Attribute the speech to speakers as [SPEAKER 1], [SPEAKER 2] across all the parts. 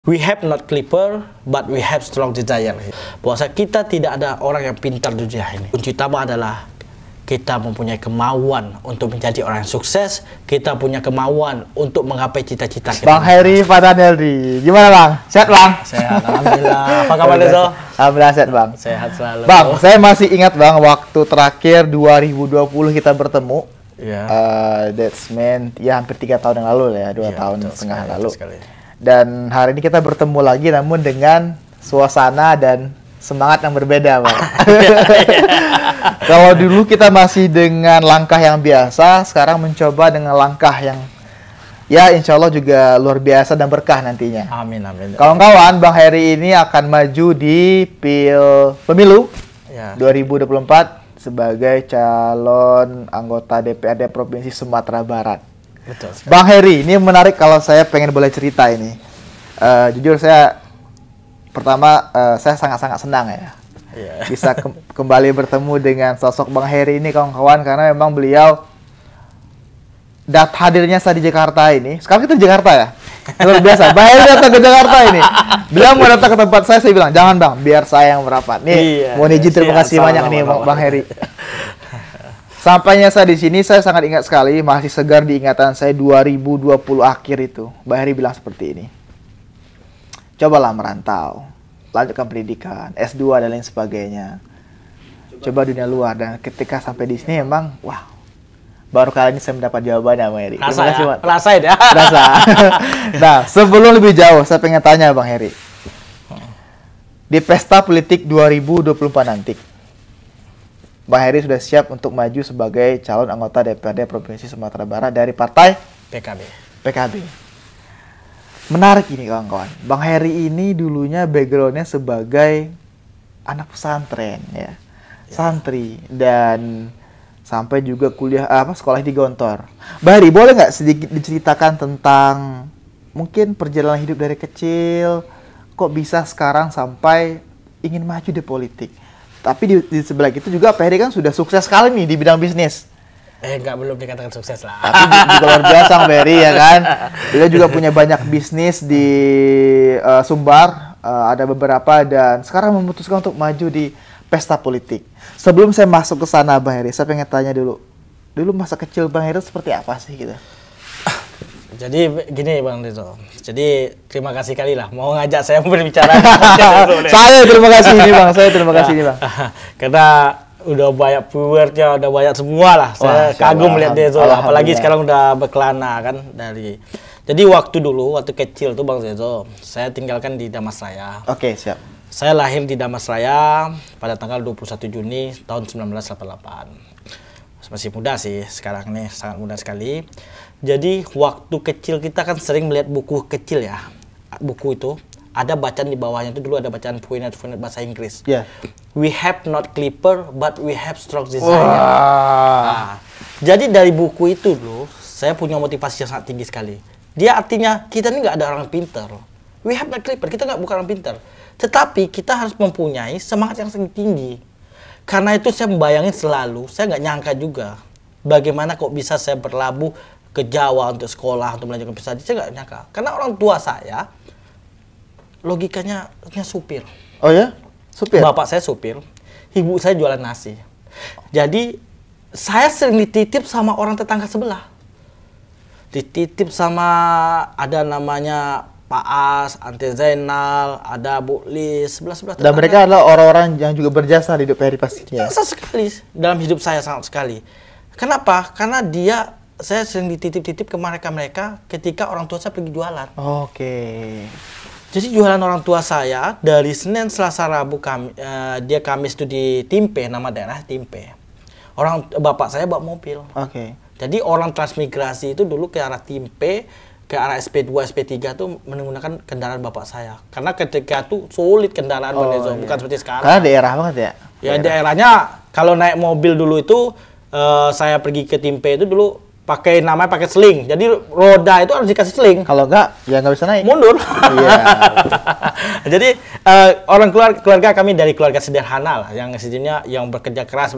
[SPEAKER 1] We have not clipper, but we have strong desire. Bahwasanya kita tidak ada orang yang pintar di dunia ini. Kunci utama adalah kita mempunyai kemauan untuk menjadi orang yang sukses. Kita punya kemauan untuk menggapai cita-cita kita.
[SPEAKER 2] Bang Heri Fadaneldi, gimana Bang? Sehat Bang?
[SPEAKER 1] Sehat, alhamdulillah. Apa kabar Dezo?
[SPEAKER 2] Alhamdulillah sehat Bang.
[SPEAKER 1] Sehat selalu.
[SPEAKER 2] Bang, saya masih ingat Bang waktu terakhir 2020 kita bertemu.
[SPEAKER 1] Ya.
[SPEAKER 2] That's meant ya hampir 3 tahun yang lalu ya, 2 tahun setengah lalu.
[SPEAKER 1] Sekali.
[SPEAKER 2] Dan hari ini kita bertemu lagi namun dengan suasana dan semangat yang berbeda, Bang. Kalau dulu kita masih dengan langkah yang biasa, sekarang mencoba dengan langkah yang ya insya Allah juga luar biasa dan berkah nantinya.
[SPEAKER 1] Amin, amin.
[SPEAKER 2] Kawan-kawan, Bang Heri ini akan maju di pemilu
[SPEAKER 1] ya.
[SPEAKER 2] 2024 sebagai calon anggota DPRD Provinsi Sumatera Barat.
[SPEAKER 1] Betul.
[SPEAKER 2] Bang Heri, ini menarik kalau saya pengen boleh cerita ini. Jujur saya pertama saya sangat-sangat senang ya bisa kembali bertemu dengan sosok Bang Heri ini kawan-kawan, karena memang beliau hadirnya saya di Jakarta ini. Sekarang kita di Jakarta ya, luar biasa. Bang Heri datang ke Jakarta ini. Beliau mau datang ke tempat saya bilang jangan Bang, biar saya yang merapat. Nih, mau izin terima kasih banyak nih Bang Heri. Sampainya saya di sini, saya sangat ingat sekali, masih segar di ingatan saya 2020 akhir itu. Mbak Heri bilang seperti ini. Cobalah merantau, lanjutkan pendidikan, S2 dan lain sebagainya. Coba dunia luar, dan ketika sampai di sini emang, wah, baru kali ini saya mendapat jawabannya, Mbak Heri.
[SPEAKER 1] Rasa ya? Rasain ya?
[SPEAKER 2] Rasa. Nah, sebelum lebih jauh, saya pengen tanya Bang Heri. Di pesta politik 2024 nanti, Bang Heri sudah siap untuk maju sebagai calon anggota DPRD Provinsi Sumatera Barat dari partai PKB. Menarik ini kawan-kawan. Bang Heri ini dulunya backgroundnya sebagai anak pesantren ya, santri, dan sampai juga kuliah sekolah di Gontor. Bang Heri, boleh nggak sedikit diceritakan tentang mungkin perjalanan hidup dari kecil, kok bisa sekarang sampai ingin maju di politik? Tapi di sebelah itu juga Pak Heri kan sudah sukses sekali nih di bidang bisnis.
[SPEAKER 1] Belum dikatakan sukses lah.
[SPEAKER 2] Tapi juga luar biasa Pak Heri ya kan. Dia juga punya banyak bisnis di Sumbar, ada beberapa, dan sekarang memutuskan untuk maju di pesta politik. Sebelum saya masuk ke sana Bang Heri, saya pengen tanya dulu. Dulu masa kecil Bang Heri seperti apa sih gitu?
[SPEAKER 1] Jadi gini Bang Dezo. Jadi terima kasih kali lah mau ngajak saya berbicara.
[SPEAKER 2] Saya terima kasih ini Bang. Saya terima kasih ini Bang.
[SPEAKER 1] Karena udah banyak viewersnya, udah banyak semua lah. Saya kagum melihat Dezo. Apalagi sekarang udah berkelana kan dari. Jadi waktu kecil tuh Bang Dezo, saya tinggalkan di Damasraya.
[SPEAKER 2] Oke, siap.
[SPEAKER 1] Saya lahir di Damasraya pada tanggal 21 Juni tahun 1988. Masih muda sih sekarang nih, sangat muda sekali. Jadi waktu kecil kita kan sering melihat buku kecil ya. Buku itu ada bacaan di bawahnya, itu dulu ada bacaan pointer bahasa Inggris.
[SPEAKER 2] Yeah.
[SPEAKER 1] We have not clipper, but we have strong desire. Nah, jadi dari buku itu dulu saya punya motivasi yang sangat tinggi sekali. Dia artinya kita ini nggak ada orang pintar. We have not clipper, kita bukan orang pintar. Tetapi kita harus mempunyai semangat yang sangat tinggi. Karena itu saya membayangin selalu, saya nggak nyangka juga bagaimana kok bisa saya berlabuh ke Jawa untuk sekolah, untuk melanjutkan prestasi. Saya nggak nyangka. Karena orang tua saya, logikanya supir.
[SPEAKER 2] Oh ya? Supir?
[SPEAKER 1] Bapak saya supir, ibu saya jualan nasi. Jadi, saya sering dititip sama orang tetangga sebelah. Dititip sama, ada namanya Pak As, Ante Zainal, ada Bu Lis, sebelah-sebelah tetangga.
[SPEAKER 2] Dan mereka adalah orang-orang yang juga berjasa di hidup Heri pastinya.
[SPEAKER 1] Jasa sekali dalam hidup saya, sangat sekali. Kenapa? Karena saya sering dititip-titip ke mereka ketika orang tua saya pergi jualan.
[SPEAKER 2] Oke.
[SPEAKER 1] Jadi jualan orang tua saya dari Senin, Selasa, Rabu, dia Kamis itu di Timpe, nama daerah Timpe. Bapak saya bawa mobil.
[SPEAKER 2] Oke.
[SPEAKER 1] Jadi orang transmigrasi itu dulu ke arah Timpe, ke arah SP2, SP3 tuh menggunakan kendaraan bapak saya. Karena ketika itu sulit kendaraan bukan seperti sekarang.
[SPEAKER 2] Karena daerah banget ya?
[SPEAKER 1] Ya daerahnya kalau naik mobil dulu itu saya pergi ke Timpe itu dulu pakai seling. Jadi roda itu harus dikasih seling. Kalau enggak,
[SPEAKER 2] ya nggak bisa naik.
[SPEAKER 1] Mundur.
[SPEAKER 2] Iya.
[SPEAKER 1] Jadi keluarga kami dari keluarga sederhana lah, yang istilahnya yang bekerja keras.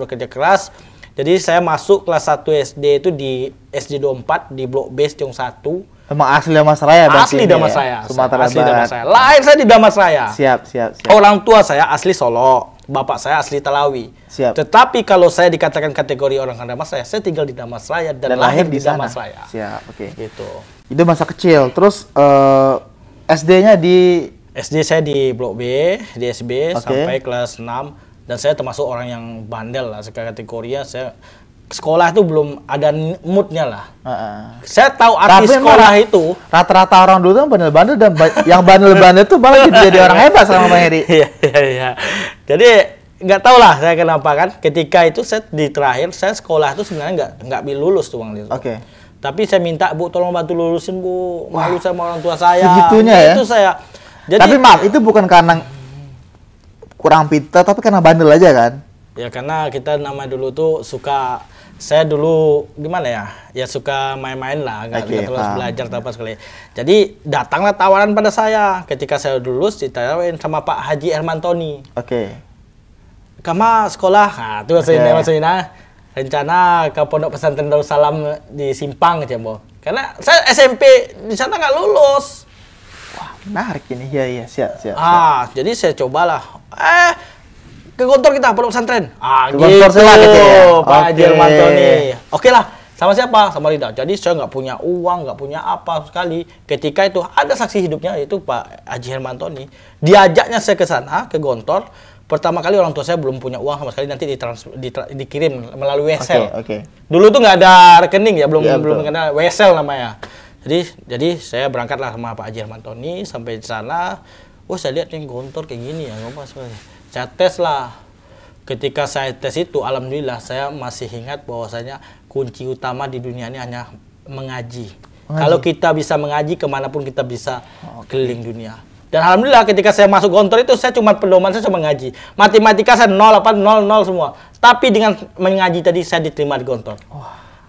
[SPEAKER 1] Jadi saya masuk kelas 1 SD itu di SD 24 di Blok B Ciong 1.
[SPEAKER 2] Emang asli Damasraya berarti
[SPEAKER 1] Asli
[SPEAKER 2] ini
[SPEAKER 1] Damasraya.
[SPEAKER 2] Sumatera
[SPEAKER 1] Asli
[SPEAKER 2] Barat.
[SPEAKER 1] Damasraya. Lahir saya di Damasraya.
[SPEAKER 2] Siap.
[SPEAKER 1] Orang tua saya asli Solo, bapak saya asli Talawi.
[SPEAKER 2] Siap.
[SPEAKER 1] Tetapi kalau saya dikatakan kategori orang Damasraya, saya tinggal di Damasraya dan lahir di
[SPEAKER 2] sana.
[SPEAKER 1] Damasraya.
[SPEAKER 2] Siap, oke.
[SPEAKER 1] Gitu.
[SPEAKER 2] Itu masa kecil. Terus SD-nya di
[SPEAKER 1] SD saya di Blok B, di SB
[SPEAKER 2] Oke.
[SPEAKER 1] sampai kelas 6 dan saya termasuk orang yang bandel lah kategorinya. Saya sekolah itu belum ada moodnya lah. Saya tahu arti
[SPEAKER 2] Tapi
[SPEAKER 1] sekolah
[SPEAKER 2] emang
[SPEAKER 1] itu.
[SPEAKER 2] rata-rata orang dulu tuh bandel-bandel dan yang bandel-bandel tuh malah jadi orang hebat sama Bang Heri.
[SPEAKER 1] Iya. Jadi nggak tahu lah saya kenapa kan. Ketika itu saya di terakhir saya sekolah itu sebenarnya nggak lulus tuh Bang Lito.
[SPEAKER 2] Oke.
[SPEAKER 1] Tapi saya minta Bu tolong bantu lulusin Bu. Malu sama orang tua saya.
[SPEAKER 2] Segitunya ya?
[SPEAKER 1] Itu saya. Jadi,
[SPEAKER 2] Tapi maaf, itu bukan karena kurang pintar, tapi karena bandel aja kan?
[SPEAKER 1] ya karena kita nama dulu tuh suka. Saya dulu gimana ya? Ya suka main-main lah, nggak
[SPEAKER 2] Oke,
[SPEAKER 1] terus
[SPEAKER 2] paham.
[SPEAKER 1] belajar tanpa sekali. Jadi datanglah tawaran pada saya ketika saya lulus ditawarin sama Pak Haji Hermantoni.
[SPEAKER 2] Oke.
[SPEAKER 1] Kamu sekolah, nah itu maksudnya rencana ke Pondok Pesantren Darussalam di Simpang Cembo. Karena saya SMP di sana nggak lulus.
[SPEAKER 2] Wah, menarik ini. Iya, siap.
[SPEAKER 1] Jadi saya cobalah. Ke kantor kita Pondok Pesantren.
[SPEAKER 2] Ke kantor saya gitu ya?
[SPEAKER 1] Pak Haji
[SPEAKER 2] Oke.
[SPEAKER 1] Hermantoni. Oke lah. Sama siapa? Sama Rida. Jadi saya nggak punya uang, nggak punya apa sekali. Ketika itu ada saksi hidupnya yaitu Pak Haji Hermantoni. Diajaknya saya ke sana, ke Gontor. Pertama kali orang tua saya belum punya uang sama sekali, nanti dikirim melalui Wesel.
[SPEAKER 2] Oke.
[SPEAKER 1] Dulu tuh nggak ada rekening ya, belum
[SPEAKER 2] Iya,
[SPEAKER 1] belum
[SPEAKER 2] betul.
[SPEAKER 1] ada Wesel namanya. Jadi saya berangkatlah sama Pak Haji Hermantoni sampai di sana. Oh saya lihat nih Gontor kayak gini ya, saya tes lah. Ketika saya tes itu, alhamdulillah saya masih ingat bahwasanya kunci utama di dunia ini hanya mengaji. Kalau kita bisa mengaji, kemanapun kita bisa keliling dunia. Dan alhamdulillah ketika saya masuk Gontor itu saya cuma pedoman, saya cuma ngaji. Matematika saya 0, 0 semua. Tapi dengan mengaji tadi saya diterima di Gontor.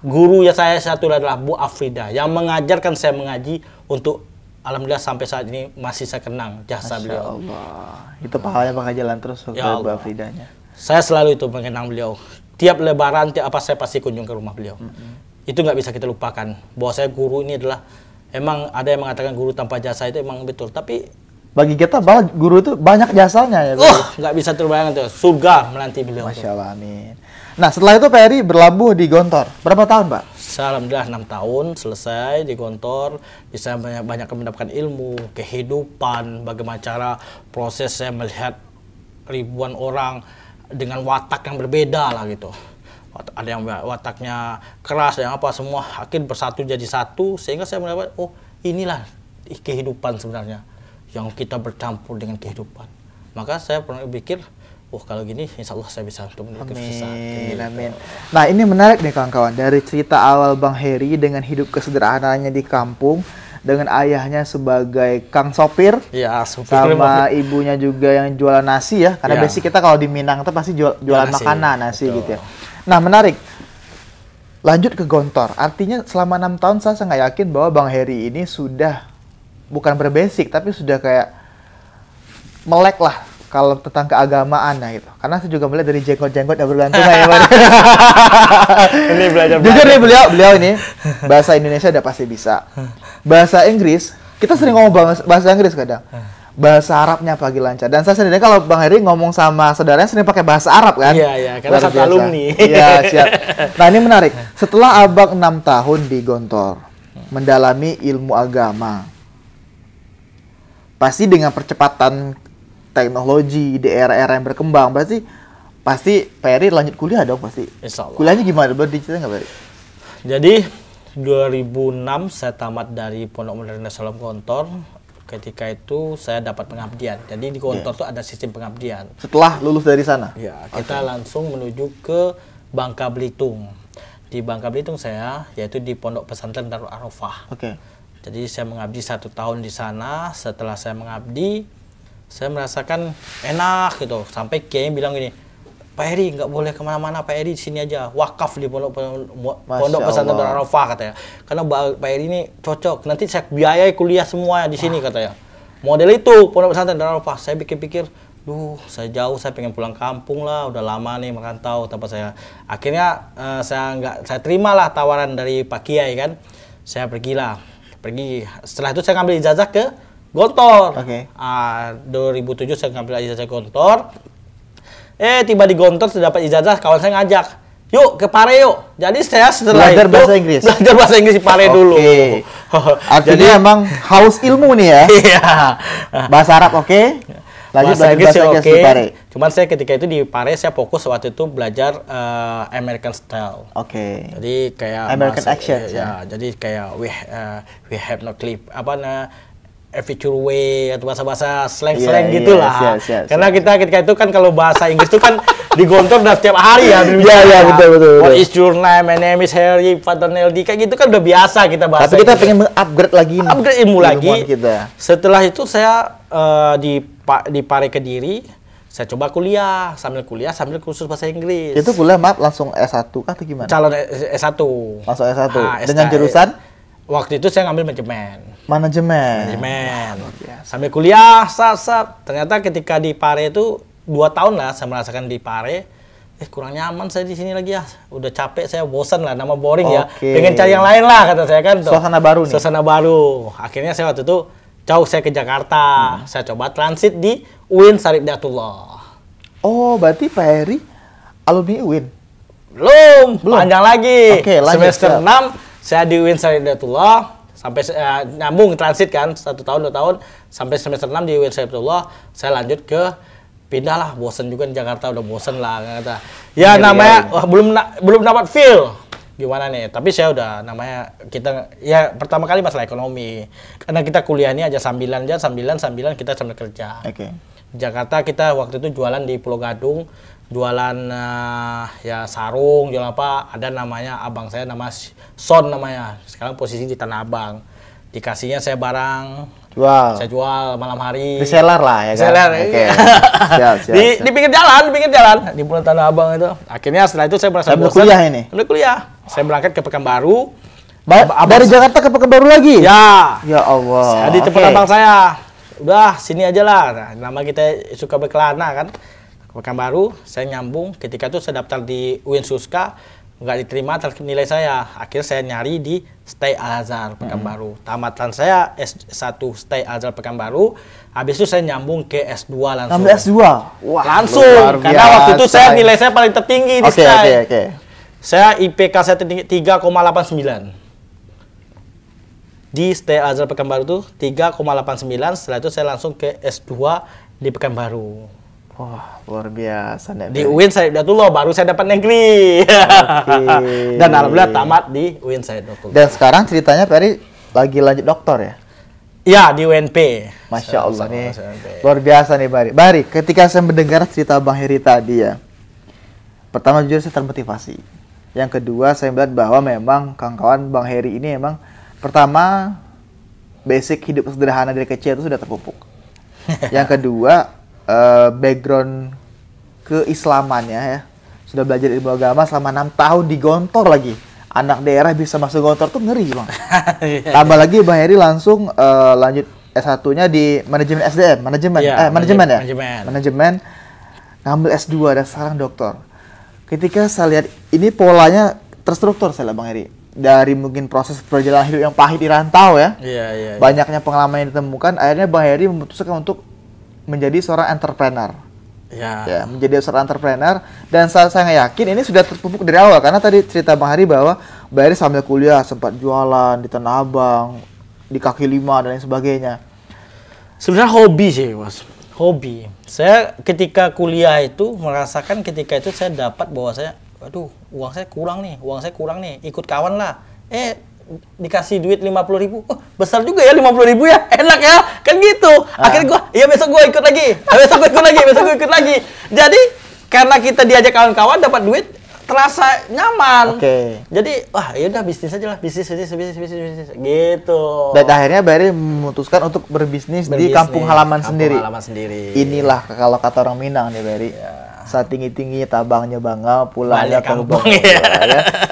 [SPEAKER 1] Guru ya saya satu adalah Bu Afrida yang mengajarkan saya mengaji untuk alhamdulillah sampai saat ini masih saya kenang jasa
[SPEAKER 2] Masya
[SPEAKER 1] beliau.
[SPEAKER 2] Allah. Itu pahalanya bakal jalan terus ke
[SPEAKER 1] Ya
[SPEAKER 2] Bu
[SPEAKER 1] Allah.
[SPEAKER 2] Afridanya.
[SPEAKER 1] Saya selalu itu mengenang beliau. Tiap lebaran, tiap apa saya pasti kunjung ke rumah beliau. Itu nggak bisa kita lupakan. Bahwa saya guru ini adalah, emang ada yang mengatakan guru tanpa jasa itu emang betul. Tapi
[SPEAKER 2] Bagi kita bahwa guru itu banyak jasanya ya.
[SPEAKER 1] nggak bisa terbayang tuh. Surga menanti beliau.
[SPEAKER 2] Masya Allah, amin. Nah, setelah itu Pak Heri berlabuh di Gontor. Berapa tahun, Pak?
[SPEAKER 1] Saya alhamdulillah 6 tahun selesai di Gontor. Bisa banyak mendapatkan ilmu, kehidupan, bagaimana cara proses saya melihat ribuan orang dengan watak yang berbeda lah gitu. Ada yang wataknya keras, ada yang apa, semua akhirnya bersatu jadi satu sehingga saya mendapat inilah kehidupan sebenarnya yang kita bercampur dengan kehidupan. Maka saya pernah berpikir, kalau gini insya Allah saya bisa untuk menuju
[SPEAKER 2] Amin, amin. Nah, ini menarik nih kawan-kawan. Dari cerita awal Bang Heri dengan hidup kesederhanaannya di kampung, dengan ayahnya sebagai kang sopir,
[SPEAKER 1] ya,
[SPEAKER 2] sama ibunya juga yang jualan nasi ya. Karena
[SPEAKER 1] Ya.
[SPEAKER 2] basic kita kalau di Minang itu pasti jualan
[SPEAKER 1] Nasi,
[SPEAKER 2] makanan, nasi
[SPEAKER 1] betul.
[SPEAKER 2] gitu ya. Nah, menarik. Lanjut ke Gontor. Artinya selama 6 tahun saya nggak yakin bahwa Bang Heri ini sudah bukan berbasic, tapi sudah kayak melek lah kalau tentang keagamaan nah gitu. Karena saya juga melihat dari jenggot-jenggot yang bergantungan ya, Bang.
[SPEAKER 1] Ini belajar.
[SPEAKER 2] Jujur nih beliau ini bahasa Indonesia udah pasti bisa. Bahasa Inggris, kita sering ngomong bahasa Inggris kadang. Bahasa Arabnya pagi lancar. Dan saya sendiri kalau Bang Heri ngomong sama saudaranya sering pakai bahasa Arab kan?
[SPEAKER 1] Iya, karena
[SPEAKER 2] Luar
[SPEAKER 1] satu
[SPEAKER 2] biasa.
[SPEAKER 1] alumni.
[SPEAKER 2] Iya, siap. Nah, ini menarik. Setelah Abang 6 tahun di Gontor, mendalami ilmu agama, pasti dengan percepatan teknologi di era-era yang berkembang, pasti Pak Heri lanjut kuliah dong pasti.
[SPEAKER 1] Insya Allah.
[SPEAKER 2] Kuliahnya gimana? Boleh diceritain nggak Pak Heri?
[SPEAKER 1] Jadi 2006 saya tamat dari Pondok Modern Darussalam Gontor. Ketika itu saya dapat pengabdian. Jadi di Gontor tuh ada sistem pengabdian.
[SPEAKER 2] Setelah lulus dari sana?
[SPEAKER 1] Ya, kita langsung menuju ke Bangka Belitung. Di Bangka Belitung saya, yaitu di Pondok Pesantren Darul Arafah.
[SPEAKER 2] Oke.
[SPEAKER 1] Jadi saya mengabdi 1 tahun di sana. Setelah saya mengabdi, saya merasakan enak gitu. Sampai kiai bilang gini, Pak Heri nggak boleh kemana-mana, Pak Heri di sini aja. Wakaf di Pondok Pesantren Darul Arafah katanya. Karena Pak Heri ini cocok. Nanti saya biayai kuliah semua di sini katanya. Model itu Pondok Pesantren Darul Arafah. Saya pikir-pikir, saya jauh, saya pengen pulang kampung lah. Udah lama nih merantau tanpa saya. Akhirnya saya terimalah tawaran dari Pak Kiai kan. Saya pergilah pergi. Setelah itu saya ngambil ijazah ke Gontor.
[SPEAKER 2] Oke.
[SPEAKER 1] 2007 saya ngambil ijazah Gontor. Tiba di Gontor sudah dapat ijazah, kawan saya ngajak, yuk ke Pare yuk. Jadi saya setelah
[SPEAKER 2] belajar
[SPEAKER 1] itu
[SPEAKER 2] bahasa Inggris.
[SPEAKER 1] Belajar bahasa Inggris di Pare dulu.
[SPEAKER 2] Artinya emang haus ilmu nih ya.
[SPEAKER 1] Iya.
[SPEAKER 2] Bahasa Arab oke. Lanjut
[SPEAKER 1] Bahasa Inggris
[SPEAKER 2] bahasa Inggris di Pare.
[SPEAKER 1] Cuman saya ketika itu di Pare saya fokus waktu itu belajar American style.
[SPEAKER 2] Oke.
[SPEAKER 1] Jadi kayak
[SPEAKER 2] American action,
[SPEAKER 1] ya. Jadi kayak we have no clip feature way atau bahasa slang-slang
[SPEAKER 2] Iya,
[SPEAKER 1] gitulah.
[SPEAKER 2] siap.
[SPEAKER 1] Karena kita ketika itu kan kalau bahasa Inggris itu kan di Gontor udah setiap hari ya.
[SPEAKER 2] Iya, betul.
[SPEAKER 1] What is your name? My name is Harry Fataneldi. Kayak gitu kan udah biasa kita bahasa.
[SPEAKER 2] Tapi kita pengen meng-upgrade lagi nih.
[SPEAKER 1] Upgrade ilmu lagi.
[SPEAKER 2] Kita.
[SPEAKER 1] Setelah itu saya di Pare Kediri, saya coba kuliah sambil kursus bahasa Inggris.
[SPEAKER 2] Itu kuliah langsung S1 kah atau gimana?
[SPEAKER 1] Calon S1.
[SPEAKER 2] Langsung S1.
[SPEAKER 1] Nah,
[SPEAKER 2] Dengan jurusan?
[SPEAKER 1] Waktu itu saya ngambil manajemen.
[SPEAKER 2] Manajemen.
[SPEAKER 1] Sambil kuliah, ternyata ketika di Pare itu 2 tahun lah saya merasakan di Pare. Kurang nyaman saya di sini lagi ya. Udah capek, saya bosan lah, nama boring ya. Pengen cari yang lain lah kata saya kan.
[SPEAKER 2] Suasana baru nih.
[SPEAKER 1] Suasana baru. Akhirnya saya waktu itu jauh saya ke Jakarta. Saya coba transit di UIN Syarif Hidayatullah.
[SPEAKER 2] Oh, berarti Pak Heri alumni UIN?
[SPEAKER 1] Belum. Panjang lagi.
[SPEAKER 2] Oke, lanjut,
[SPEAKER 1] semester 6 saya di UIN Syarif Hidayatullah. Sampai nyambung transit kan 1 tahun 2 tahun sampai semester 6 di UIN Syarif Hidayatullah. Saya lanjut ke pindah lah, bosen juga di Jakarta, udah bosen lah kata. Ya namanya belum dapat feel gimana nih, tapi saya udah namanya kita ya pertama kali masalah ekonomi. Karena kita kuliah ini aja sambilan kita sambil kerja.
[SPEAKER 2] Oke.
[SPEAKER 1] Jakarta kita waktu itu jualan di Pulau Gadung, jualan ya sarung, jualan apa, ada namanya abang saya nama Son namanya. Sekarang posisi di Tanah Abang. Dikasihnya saya barang, saya jual malam hari.
[SPEAKER 2] Reseller lah ya kan.
[SPEAKER 1] Reseller.
[SPEAKER 2] Oke. Siap.
[SPEAKER 1] Di pinggir jalan di Pulau Tanah Abang itu. Akhirnya setelah itu saya merasa bosan.
[SPEAKER 2] Kuliah ini.
[SPEAKER 1] Sambil kuliah. Saya berangkat ke Pekanbaru.
[SPEAKER 2] Dari Jakarta ke Pekanbaru lagi?
[SPEAKER 1] Ya.
[SPEAKER 2] Ya Allah.
[SPEAKER 1] Saya di tempat abang saya. Udah sini aja lah. Nah, nama kita suka berkelana kan. Pekanbaru, saya nyambung. Ketika itu saya daftar di UIN Suska, nggak diterima nilai saya. Akhirnya saya nyari di Stay Al-Azhar Pekanbaru. Tamatan saya S1 Stay Al-Azhar Pekanbaru. Habis itu saya nyambung ke S2 langsung.
[SPEAKER 2] Ambil S2?
[SPEAKER 1] Wah, langsung. Karena waktu itu saya nilai saya paling tertinggi di Stay.
[SPEAKER 2] Oke.
[SPEAKER 1] Saya IPK saya tertinggi 3,89. Di Stay Al-Azhar Pekanbaru itu 3,89. Setelah itu saya langsung ke S2 di Pekanbaru.
[SPEAKER 2] Wah, luar biasa nih.
[SPEAKER 1] Di UIN Syarif Hidayatullah baru saya dapat negeri. Dan alhamdulillah tamat di UIN Syarif Hidayatullah.
[SPEAKER 2] Dan sekarang ceritanya Pak Heri lagi lanjut doktor ya?
[SPEAKER 1] Iya, di UNP.
[SPEAKER 2] Masya Allah nih. Luar biasa nih Bari. Bari, ketika saya mendengar cerita Bang Heri tadi ya, pertama jujur saya termotivasi. Yang kedua saya melihat bahwa memang kawan-kawan Bang Heri ini memang pertama basic hidup sederhana dari kecil itu sudah terpupuk. Yang kedua background keislamannya ya, sudah belajar ilmu agama selama 6 tahun di Gontor lagi. Anak daerah bisa masuk Gontor tuh ngeri Bang. Tambah lagi Bang Heri langsung lanjut S1-nya di manajemen SDM, manajemen, ngambil S2 dan sekarang doktor. Ketika saya lihat ini polanya terstruktur saya lihat Bang Heri. Dari mungkin proses perjalanan hidup yang pahit di rantau ya.
[SPEAKER 1] Iya.
[SPEAKER 2] Banyaknya pengalaman yang ditemukan, akhirnya Bang Heri memutuskan untuk menjadi seorang entrepreneur. Ya, menjadi seorang entrepreneur. Dan saya yakin ini sudah terpupuk dari awal. Karena tadi cerita Bang Heri bahwa Bang Heri sambil kuliah sempat jualan di Tanah Abang, di kaki lima dan lain sebagainya.
[SPEAKER 1] Sebenarnya hobi sih Mas. Hobi. Saya ketika kuliah itu merasakan ketika itu saya dapat bahwa saya, aduh uang saya kurang nih, ikut kawan lah. Dikasih duit 50.000, besar juga ya 50.000 ya, enak ya, kan gitu. Akhirnya besok gua ikut lagi. Jadi karena kita diajak kawan-kawan dapat duit, terasa nyaman. Jadi ya udah bisnis aja lah, bisnis gitu.
[SPEAKER 2] Dan akhirnya Bari memutuskan untuk berbisnis di kampung halaman sendiri. Inilah kalau kata orang Minang nih Bari. Saat tinggi-tingginya tabangnya bangga, pulangnya kampung ya.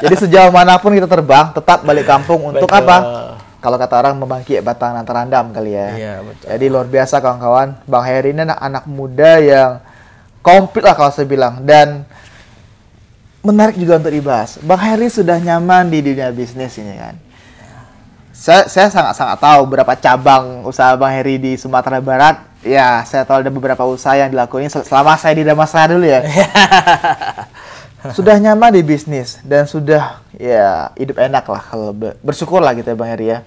[SPEAKER 2] Jadi sejauh manapun kita terbang, tetap balik kampung untuk apa? Kalau kata orang membangkit batang terandam kali ya.
[SPEAKER 1] Iya, betul.
[SPEAKER 2] Jadi luar biasa kawan-kawan, Bang Heri ini anak muda yang komplit lah kalau saya bilang, dan menarik juga untuk dibahas. Bang Heri sudah nyaman di dunia bisnis ini kan. saya sangat tahu beberapa cabang usaha Bang Heri di Sumatera Barat. Ya, saya tahu ada beberapa usaha yang dilakukan selama saya di Damansara dulu ya. Sudah nyaman di bisnis dan sudah ya hidup enak lah kalau bersyukur lah gitu ya Bang Heri ya.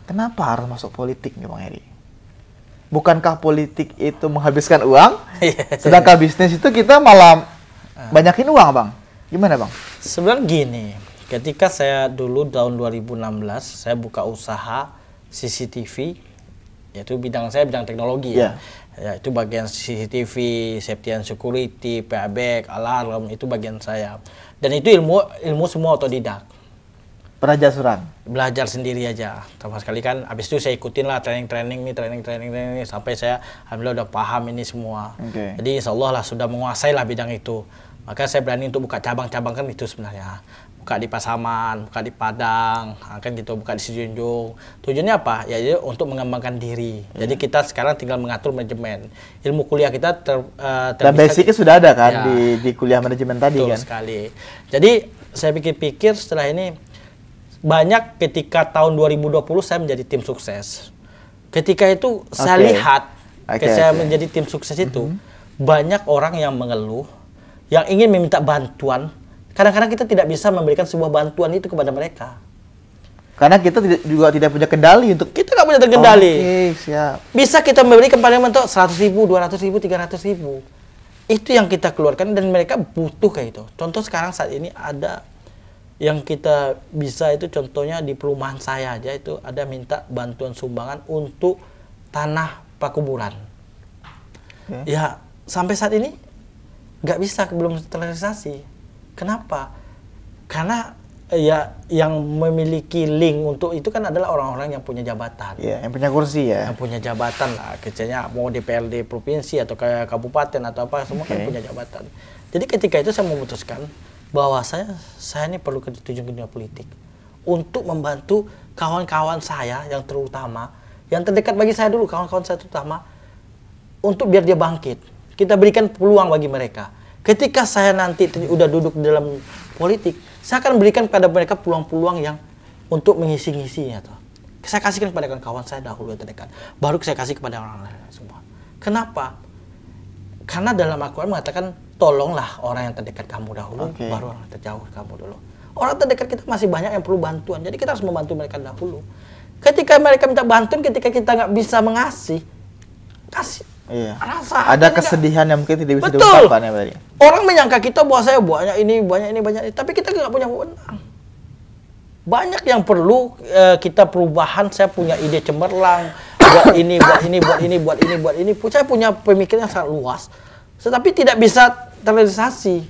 [SPEAKER 2] Kenapa harus masuk politik nih Bang Heri? Bukankah politik itu menghabiskan uang? Sedangkan bisnis itu kita malah banyakin uang Bang. Gimana Bang?
[SPEAKER 1] Sebenarnya gini, ketika saya dulu tahun 2016 saya buka usaha CCTV, yaitu bidang saya bidang teknologi ya. Ya, itu bagian CCTV, safety and security, payback, alarm, itu bagian saya. Dan itu ilmu semua otodidak.
[SPEAKER 2] Pelajaran.
[SPEAKER 1] Belajar sendiri aja. Sama sekali kan habis itu saya ikutin lah training sampai saya alhamdulillah udah paham ini semua. Jadi insya Allah lah sudah menguasai lah bidang itu. Maka saya berani untuk buka cabang-cabang kan itu sebenarnya. Buka di Pasaman, buka di Padang, kan gitu, buka di Sijunjung. Tujuannya apa? Ya jadi untuk mengembangkan diri. Jadi kita sekarang tinggal mengatur manajemen. Ilmu kuliah kita
[SPEAKER 2] dan basicnya sudah ada kan di kuliah manajemen tadi kan.
[SPEAKER 1] Sekali. Jadi saya pikir-pikir setelah ini banyak ketika tahun 2020 saya menjadi tim sukses. Ketika itu saya lihat saya menjadi tim sukses itu banyak orang yang mengeluh, yang ingin meminta bantuan. Kadang-kadang kita tidak bisa memberikan sebuah bantuan itu kepada mereka.
[SPEAKER 2] Karena kita juga tidak punya kendali untuk...
[SPEAKER 1] Kita nggak punya kendali.
[SPEAKER 2] Siap.
[SPEAKER 1] Bisa kita memberikan kepada mereka 100.000, 200.000, 300.000. Itu yang kita keluarkan dan mereka butuh kayak itu. Contoh sekarang saat ini ada yang kita bisa itu contohnya di perumahan saya aja itu ada minta bantuan sumbangan untuk tanah pakuburan. Ya sampai saat ini nggak bisa, belum terrealisasi. Kenapa? Karena ya yang memiliki link untuk itu kan adalah orang-orang yang punya jabatan.
[SPEAKER 2] Iya, yang punya kursi ya.
[SPEAKER 1] Yang punya jabatan lah, kerjanya mau DPRD provinsi atau kayak kabupaten atau apa, semua kan punya jabatan. Jadi ketika itu saya memutuskan bahwa saya ini perlu terjun ke dunia politik untuk membantu kawan-kawan saya yang terutama, yang terdekat bagi saya dulu, kawan-kawan saya terutama, untuk biar dia bangkit. Kita berikan peluang bagi mereka. Ketika saya nanti udah duduk di dalam politik, saya akan berikan kepada mereka peluang-peluang yang untuk mengisi-ngisinya tuh. Saya kasihkan kepada kawan saya dahulu yang terdekat, baru saya kasih kepada orang lain semua. Kenapa? Karena dalam Al-Quran mengatakan tolonglah orang yang terdekat kamu dahulu, baru orang terjauh kamu dulu. Orang terdekat kita masih banyak yang perlu bantuan, jadi kita harus membantu mereka dahulu. Ketika mereka minta bantuan, ketika kita nggak bisa mengasih, kasih.
[SPEAKER 2] Iya. Ada kesedihan yang mungkin tidak bisa
[SPEAKER 1] diungkapkan
[SPEAKER 2] ya Bang.
[SPEAKER 1] Orang menyangka kita bahwa saya banyak ini, tapi kita nggak punya wewenang. Banyak yang perlu kita perubahan. Saya punya ide cemerlang, buat ini. Saya punya pemikiran yang sangat luas, tetapi tidak bisa terrealisasi.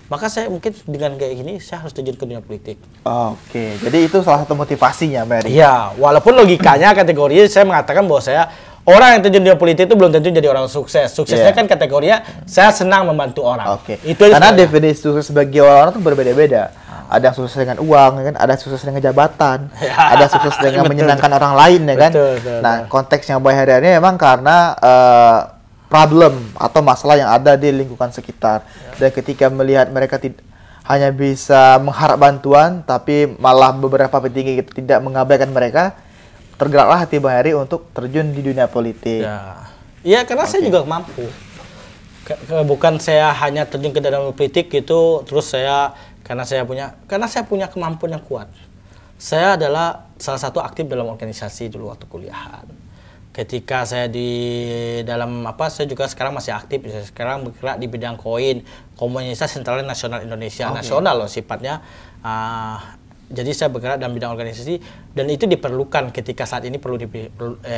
[SPEAKER 1] Maka saya mungkin dengan kayak gini, saya harus terjun ke dunia politik.
[SPEAKER 2] Oke, jadi itu salah satu motivasinya, Mary.
[SPEAKER 1] Iya, walaupun logikanya kategori saya mengatakan bahwa saya orang yang terjun di dunia politik itu belum tentu jadi orang sukses. Suksesnya kan kategorinya saya senang membantu orang.
[SPEAKER 2] Itu karena definisi sukses bagi orang itu berbeda-beda. Ada yang sukses dengan uang, kan? Ada sukses dengan jabatan, ada sukses dengan menyenangkan orang lain, ya kan? Nah, konteksnya Bang Heri ini memang karena problem atau masalah yang ada di lingkungan sekitar. Dan ketika melihat mereka hanya bisa mengharap bantuan, tapi malah beberapa petinggi itu tidak mengabaikan mereka, tergeraklah hati Bang Heri untuk terjun di dunia politik.
[SPEAKER 1] Iya, karena saya juga mampu. Bukan saya hanya terjun ke dalam politik gitu, terus karena saya punya kemampuan yang kuat. Saya adalah salah satu aktif dalam organisasi dulu waktu kuliahan. Ketika saya saya juga sekarang masih aktif. Sekarang bergerak di bidang Komunitas Sentral Nasional Indonesia, nasional loh sifatnya. Jadi saya bergerak dalam bidang organisasi dan itu diperlukan ketika saat ini perlu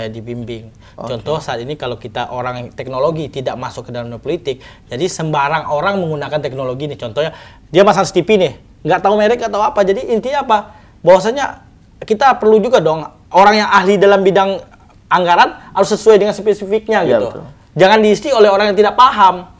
[SPEAKER 1] dibimbing. Contoh saat ini kalau kita orang teknologi tidak masuk ke dalam politik, jadi sembarang orang menggunakan teknologi nih. Contohnya dia masang TV nih, nggak tahu merek atau apa. Jadi intinya apa? Bahwasanya kita perlu juga dong orang yang ahli dalam bidang anggaran harus sesuai dengan spesifiknya gitu. Betul. Jangan diisi oleh orang yang tidak paham.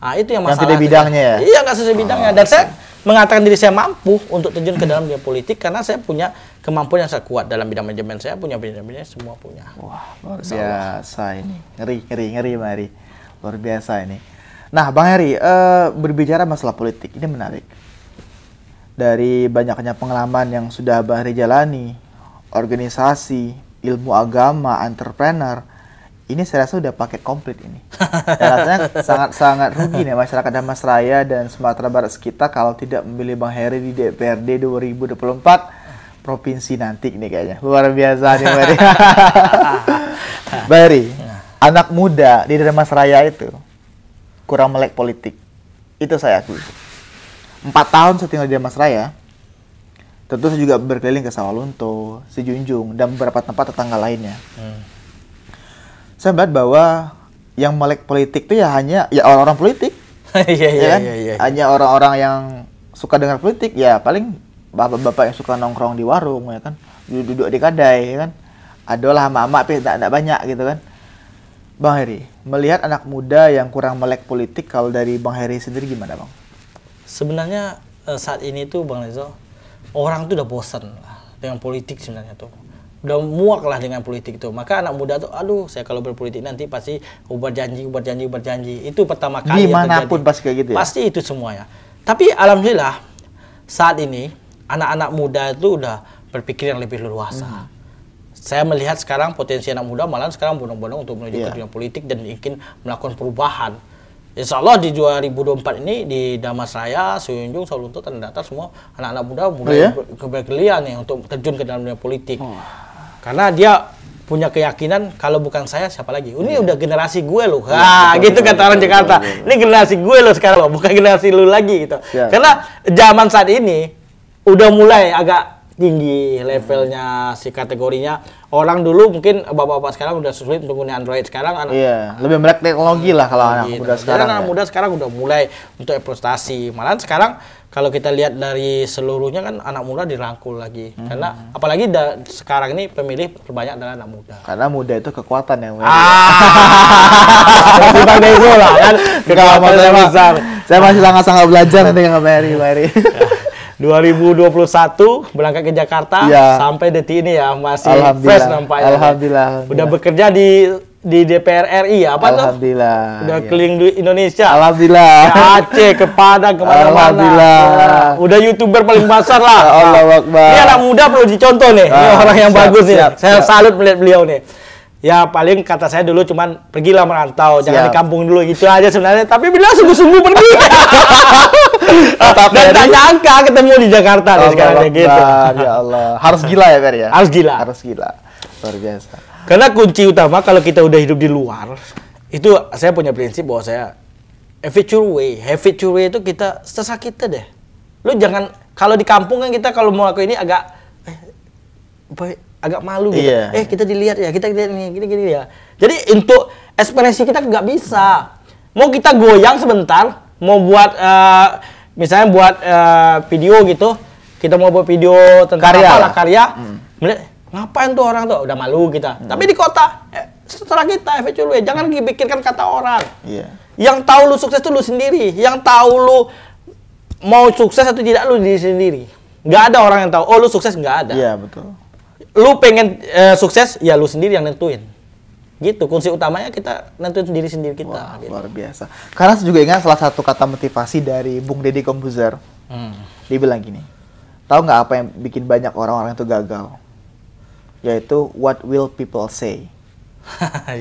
[SPEAKER 1] Nah itu yang masalah.
[SPEAKER 2] Yang tidak bidangnya ya?
[SPEAKER 1] Iya, nggak sesuai bidangnya. Dan saya mengatakan diri saya mampu untuk terjun ke dalam dunia politik karena saya punya kemampuan yang sangat kuat dalam bidang manajemen. Saya punya bidang-bidangnya semua punya.
[SPEAKER 2] Wah, luar biasa ini. Ngeri Bang Heri. Luar biasa ini. Nah, Bang Heri, berbicara masalah politik ini menarik. Dari banyaknya pengalaman yang sudah Bang Heri jalani, organisasi, ilmu agama, entrepreneur, ini saya rasa udah paket komplit ini. Dan rasanya sangat rugi nih masyarakat Damastraya dan Sumatera Barat sekitar kalau tidak memilih Bang Heri di DPRD 2024 provinsi nanti nih kayaknya. Luar biasa nih Bang Heri. Bang Heri, anak muda di Damastraya itu kurang melek politik. Itu saya akui. 4 tahun saya tinggal di Damastraya, tentu saya juga berkeliling ke Sawalunto, Sijunjung, dan beberapa tempat tetangga lainnya. Saya melihat bahwa yang melek politik itu ya hanya orang-orang politik. Iya kan? Hanya orang-orang yang suka dengar politik, ya paling bapak-bapak yang suka nongkrong di warung, ya kan, duduk di kedai, ya kan. Adalah emak-emak tapi tidak banyak gitu kan. Bang Heri, melihat anak muda yang kurang melek politik, kalau dari Bang Heri sendiri gimana Bang?
[SPEAKER 1] Sebenarnya saat ini tuh Bang Rezo, orang tuh udah bosan lah dengan politik sebenarnya tuh. Udah muak lah dengan politik itu. Maka anak muda tuh, aduh saya kalau berpolitik nanti pasti ubah janji. Itu pertama kali
[SPEAKER 2] dimanapun pasti kayak gitu ya?
[SPEAKER 1] Pasti itu semua ya. Tapi alhamdulillah saat ini anak-anak muda itu udah berpikir yang lebih leluasa. Saya melihat sekarang potensi anak muda malah sekarang bondong-bondong untuk menuju ke dunia politik dan ingin melakukan perubahan. Insya Allah di 2024 ini di Damastraya, Sijunjung, Sawalunto, terdata semua anak-anak muda mulai bergeliat nih untuk terjun ke dalam dunia politik. Karena dia punya keyakinan kalau bukan saya siapa lagi. Ini udah generasi gue loh. Gitu kata orang Jakarta. Ini generasi gue loh sekarang loh, bukan generasi lu lagi gitu. Karena zaman saat ini udah mulai agak tinggi levelnya si kategorinya. Orang dulu mungkin bapak-bapak sekarang udah sulit untuk punya Android, sekarang
[SPEAKER 2] lebih melek teknologi lah kalau anak muda sekarang.
[SPEAKER 1] Anak muda sekarang udah mulai untuk prestasi. Malahan sekarang kalau kita lihat dari seluruhnya kan anak muda dirangkul lagi. Karena apalagi sekarang ini pemilih terbanyak adalah anak muda.
[SPEAKER 2] Karena muda itu kekuatan yang
[SPEAKER 1] Bang Dezo lah kan. Kekuatan yang besar.
[SPEAKER 2] Saya masih sangat-sangat belajar nanti dengan Mary.
[SPEAKER 1] 2021 berangkat ke Jakarta sampai detik ini ya masih fresh nampaknya.
[SPEAKER 2] Alhamdulillah.
[SPEAKER 1] Udah bekerja di DPR RI ya, apa tuh?
[SPEAKER 2] Alhamdulillah.
[SPEAKER 1] Udah keliling di Indonesia.
[SPEAKER 2] Alhamdulillah.
[SPEAKER 1] Ke Aceh, ke Padang, kemana-mana.
[SPEAKER 2] Alhamdulillah.
[SPEAKER 1] Udah YouTuber paling besar lah.
[SPEAKER 2] Allahu Akbar.
[SPEAKER 1] Ini anak muda perlu dicontoh nih. Ini orang yang bagus nih. Saya salut melihat beliau nih. Ya paling kata saya dulu cuman pergilah merantau, jangan di kampung dulu gitu aja sebenarnya. Tapi beliau sungguh-sungguh pergi. Dan tak nyangka ketemu di Jakarta nih sekarang kayak gitu.
[SPEAKER 2] Ya Allah. Harus gila ya Fer ya?
[SPEAKER 1] Harus gila.
[SPEAKER 2] Harus gila. Luar biasa.
[SPEAKER 1] Karena kunci utama kalau kita udah hidup di luar, itu saya punya prinsip bahwa saya have it your way itu kita sesak kita deh. Lu jangan, kalau di kampung kan kita kalau mau lakuin ini agak malu gitu. Kita dilihat ya, kita dilihat ini gini ya. Jadi untuk ekspresi kita nggak bisa. Mau kita goyang sebentar, mau buat misalnya buat video gitu, kita mau buat video tentang karya. Ngapain tuh orang tuh? Udah malu kita. Tapi di kota, setelah kita jangan dipikirkan kata orang. Yang tahu lu sukses tuh lu sendiri. Yang tahu lu mau sukses atau tidak lu diri sendiri. Nggak ada orang yang tahu. Oh lu sukses, nggak ada.
[SPEAKER 2] Iya betul.
[SPEAKER 1] Lu pengen sukses, ya lu sendiri yang nentuin. Gitu, kunci utamanya kita nentuin sendiri kita.
[SPEAKER 2] Wah,
[SPEAKER 1] gitu.
[SPEAKER 2] Luar biasa. Karena saya juga ingat salah satu kata motivasi dari Bung Deddy Kompuzer. Dia bilang gini, tahu nggak apa yang bikin banyak orang-orang itu gagal? Yaitu what will people say.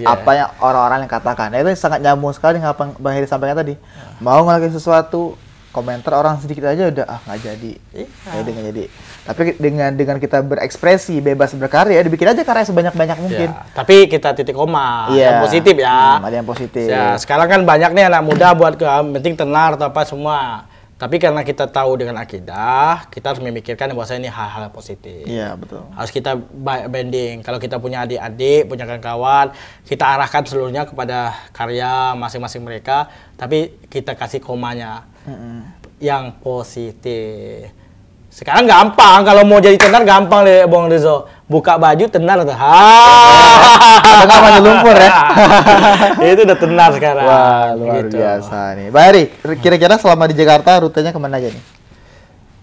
[SPEAKER 2] Apa yang orang-orang yang katakan. Nah, itu sangat nyambung sekali dengan apa Bang Heri sampaikan tadi. Mau ngelakuin sesuatu, komentar orang sedikit aja udah nggak jadi. Nggak jadi. Tapi dengan kita berekspresi, bebas berkarya, dibikin aja karya sebanyak-banyak mungkin.
[SPEAKER 1] Tapi kita titik koma, yang positif ya.
[SPEAKER 2] Ada yang positif.
[SPEAKER 1] Sekarang kan banyak nih anak muda buat penting tenar atau apa semua. Tapi karena kita tahu dengan akidah, kita harus memikirkan bahwa ini hal-hal positif.
[SPEAKER 2] Iya, betul.
[SPEAKER 1] Harus kita banding. Kalau kita punya adik-adik, punya kawan-kawan, kita arahkan seluruhnya kepada karya masing-masing mereka, tapi kita kasih komanya yang positif. Sekarang gampang, kalau mau jadi tenar gampang deh, Bang Rezo. Buka baju tenar tuh.
[SPEAKER 2] Tengah maju lumpur ya.
[SPEAKER 1] Itu udah tenar sekarang.
[SPEAKER 2] Wah, luar biasa nih. Mbak Heri, kira-kira selama di Jakarta rutenya kemana aja nih?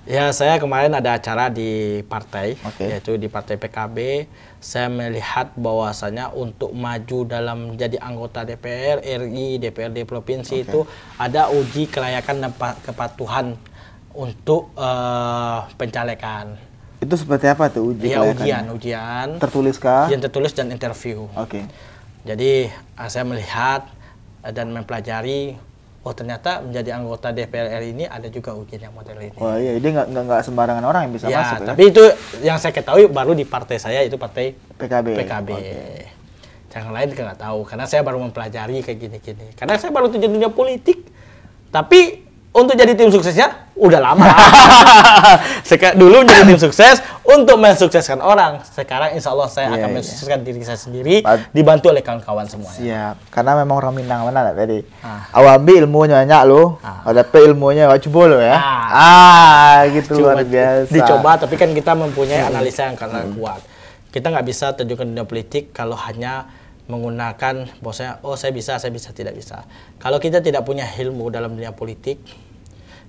[SPEAKER 1] Ya, saya kemarin ada acara di partai, yaitu di Partai PKB. Saya melihat bahwasanya untuk maju dalam menjadi anggota DPR RI, DPRD provinsi itu ada uji kelayakan dan kepatuhan untuk pencalekan.
[SPEAKER 2] Itu seperti apa tuh uji
[SPEAKER 1] Ya
[SPEAKER 2] kelayakannya?
[SPEAKER 1] ujian.
[SPEAKER 2] Tertulis kah?
[SPEAKER 1] Ujian tertulis dan interview.
[SPEAKER 2] Oke.
[SPEAKER 1] Jadi saya melihat dan mempelajari, oh ternyata menjadi anggota DPR RI ini ada juga ujian yang model ini.
[SPEAKER 2] Oh iya, jadi nggak sembarangan orang yang bisa
[SPEAKER 1] Ya,
[SPEAKER 2] masuk
[SPEAKER 1] tapi itu yang saya ketahui baru di partai saya, itu partai
[SPEAKER 2] PKB.
[SPEAKER 1] PKB. Yang lain nggak tahu, karena saya baru mempelajari kayak gini-gini. Karena saya baru terjun dunia politik, tapi untuk jadi tim suksesnya udah lama. Dulu menjadi tim sukses untuk mensukseskan orang. Sekarang insya Allah saya akan mensukseskan diri saya sendiri, dibantu oleh kawan-kawan semuanya.
[SPEAKER 2] Siap, karena memang orang Minang mana tadi. Awambi ilmunya banyak lo, ada ilmunya coba lo ya. Gitu luar biasa.
[SPEAKER 1] Dicoba, tapi kan kita mempunyai analisa yang karena kuat. Kita nggak bisa terjun ke dunia politik kalau hanya menggunakan bahwasanya oh saya bisa, tidak bisa. Kalau kita tidak punya ilmu dalam dunia politik,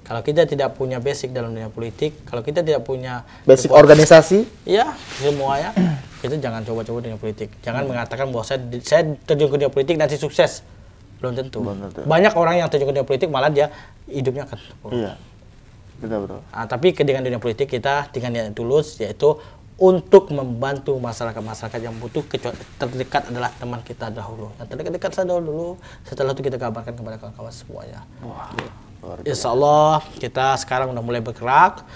[SPEAKER 1] kalau kita tidak punya basic dalam dunia politik, kalau kita tidak punya
[SPEAKER 2] basic organisasi,
[SPEAKER 1] ya semuanya, kita jangan coba-coba dunia politik. Jangan mengatakan bahwa saya terjun ke dunia politik nanti sukses. Belum tentu. Banyak orang yang terjun ke dunia politik malah dia hidupnya akan.
[SPEAKER 2] Iya. Betul.
[SPEAKER 1] Tapi dengan dunia politik kita dengan yang tulus, yaitu untuk membantu masyarakat yang butuh. Terdekat adalah teman kita dahulu. Yang terdekat saya dahulu. Setelah itu kita kabarkan kepada kawan-kawan semuanya. Insya Allah kita sekarang udah mulai bergerak.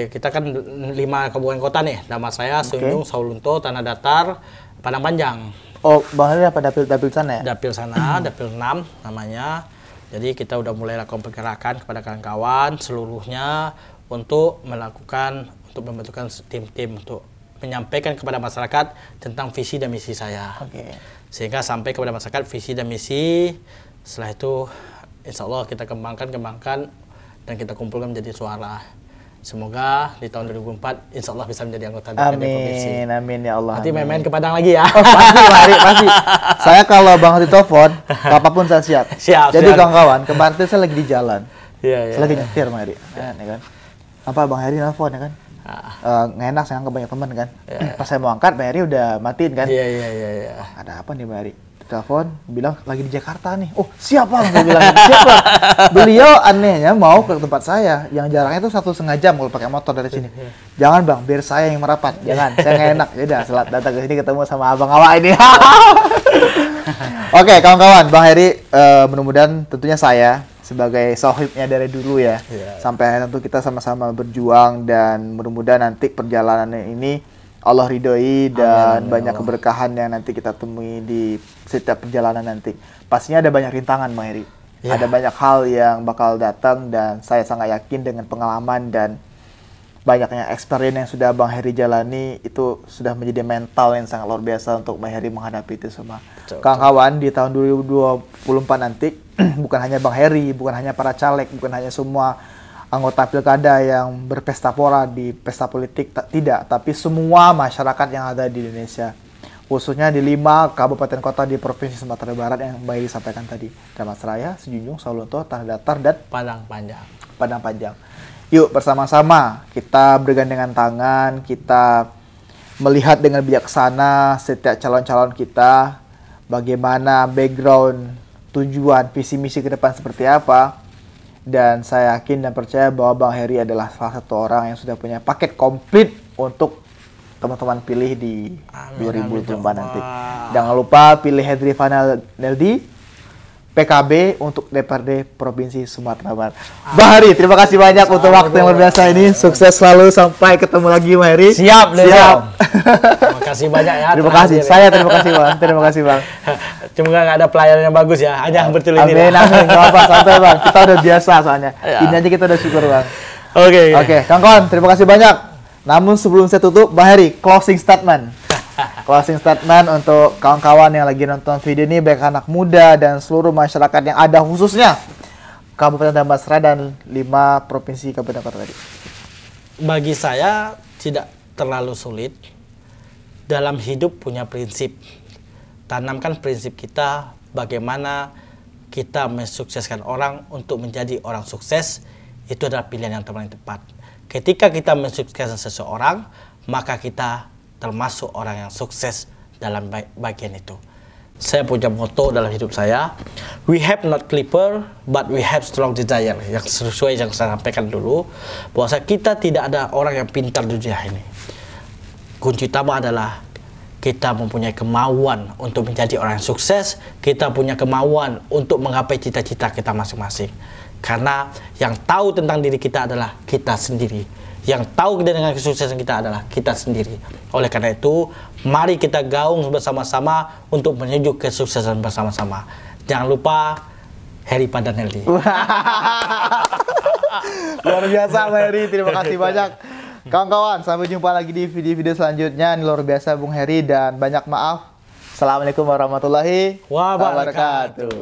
[SPEAKER 1] Kita kan 5 kabupaten kota nih. Damastraya, Sunjung, Saulunto, Tanah Datar, Padang Panjang.
[SPEAKER 2] Oh, Bang Heri apa dapil sana ya?
[SPEAKER 1] Dapil sana, dapil 6 namanya. Jadi kita udah mulai lakukan pergerakan kepada kawan-kawan seluruhnya untuk membentukkan tim-tim untuk menyampaikan kepada masyarakat tentang visi dan misi saya. Sehingga sampai kepada masyarakat visi dan misi. Setelah itu insya Allah kita kembangkan dan kita kumpulkan menjadi suara. Semoga di tahun 2004 insya Allah bisa menjadi anggota DPRD provinsi.
[SPEAKER 2] Amin ya Allah.
[SPEAKER 1] Nanti main-main ke Padang lagi ya.
[SPEAKER 2] Oh, pasti. Saya kalau Bang Heri telepon, apapun saya siap. Jadi kawan-kawan, kemarin itu saya lagi di jalan. Saya lagi nyetir Bang Heri. Ya kan? Apa Bang Heri nelfon ya kan? Nggak enak saya anggap banyak teman kan. Pas saya mau angkat Bang Heri udah matiin kan.
[SPEAKER 1] Iya.
[SPEAKER 2] Ada apa nih Bang Heri? Telepon bilang lagi di Jakarta nih. Oh siap Bang, saya bilang siap Bang. Beliau anehnya mau ke tempat saya yang jaraknya itu 1,5 jam kalau pakai motor dari sini. Jangan Bang, biar saya yang merapat. Jangan, saya nggak enak. Ya udah, selat datang ke sini ketemu sama abang awak ini. Oke kawan-kawan, Bang Heri mudah-mudahan tentunya saya sebagai sohibnya dari dulu ya. Sampai tentu kita sama-sama berjuang dan mudah-mudahan nanti perjalanan ini Allah ridhoi dan banyak keberkahan yang nanti kita temui di setiap perjalanan nanti. Pastinya ada banyak rintangan Bang Heri. Ada banyak hal yang bakal datang dan saya sangat yakin dengan pengalaman dan banyaknya experience yang sudah Bang Heri jalani itu sudah menjadi mental yang sangat luar biasa untuk Bang Heri menghadapi itu semua. Kawan-kawan di tahun 2024 nanti bukan hanya Bang Heri, bukan hanya para caleg, bukan hanya semua anggota pilkada yang berpesta pora di pesta politik, tidak, tapi semua masyarakat yang ada di Indonesia, khususnya di 5 kabupaten kota di Provinsi Sumatera Barat yang Bang Heri sampaikan tadi, Damastraya, Sunjung, Saulunto, Tanah Datar, dan
[SPEAKER 1] Padang Panjang. Yuk bersama-sama kita bergandengan tangan, kita melihat dengan bijaksana setiap calon-calon kita, bagaimana background, tujuan, visi misi ke depan seperti apa. Dan saya yakin dan percaya bahwa Bang Heri adalah salah satu orang yang sudah punya paket komplit untuk teman-teman pilih di 2024 nanti. Jangan lupa pilih Hedri Fanaldi PKB untuk DPRD Provinsi Sumatera Barat. Bang Heri, terima kasih banyak untuk waktu yang luar biasa ini. Sukses selalu, sampai ketemu lagi Bang Heri. Siap. Terima kasih banyak ya.
[SPEAKER 2] Terima kasih. Saya terima kasih Bang. Terima kasih Bang.
[SPEAKER 1] Cuma nggak ada pelayanan yang bagus ya, hanya bertulis ini.
[SPEAKER 2] Amin. Nggak apa, santai Bang. Kita udah biasa soalnya. Ini aja kita udah syukur Bang. Oke, kawan-kawan, terima kasih banyak. Namun sebelum saya tutup, Bang Heri, closing statement. Closing statement untuk kawan-kawan yang lagi nonton video ini, baik anak muda dan seluruh masyarakat yang ada, khususnya Kabupaten Damastraya dan 5 provinsi kabupaten kota tadi.
[SPEAKER 1] Bagi saya tidak terlalu sulit. Dalam hidup punya prinsip. Tanamkan prinsip kita bagaimana kita mensukseskan orang untuk menjadi orang sukses. Itu adalah pilihan yang paling tepat. Ketika kita mensukseskan seseorang, maka kita termasuk orang yang sukses dalam bagian itu. saya punya moto dalam hidup saya. We have not clipper, but we have strong desire. Yang sesuai yang saya sampaikan dulu, bahwa kita tidak ada orang yang pintar di dunia ini. Kunci utama adalah kita mempunyai kemauan untuk menjadi orang yang sukses. Kita punya kemauan untuk menggapai cita-cita kita masing-masing. Karena yang tahu tentang diri kita adalah kita sendiri. Yang tahu dengan kesuksesan kita adalah kita sendiri. Oleh karena itu, mari kita gaung bersama-sama untuk menuju kesuksesan bersama-sama. Jangan lupa Heri Padanelli.
[SPEAKER 2] Luar biasa Bang Heri, terima kasih banyak. Kawan-kawan, sampai jumpa lagi di video-video selanjutnya. Ini luar biasa Bung Heri, dan banyak maaf. Assalamualaikum warahmatullahi wabarakatuh.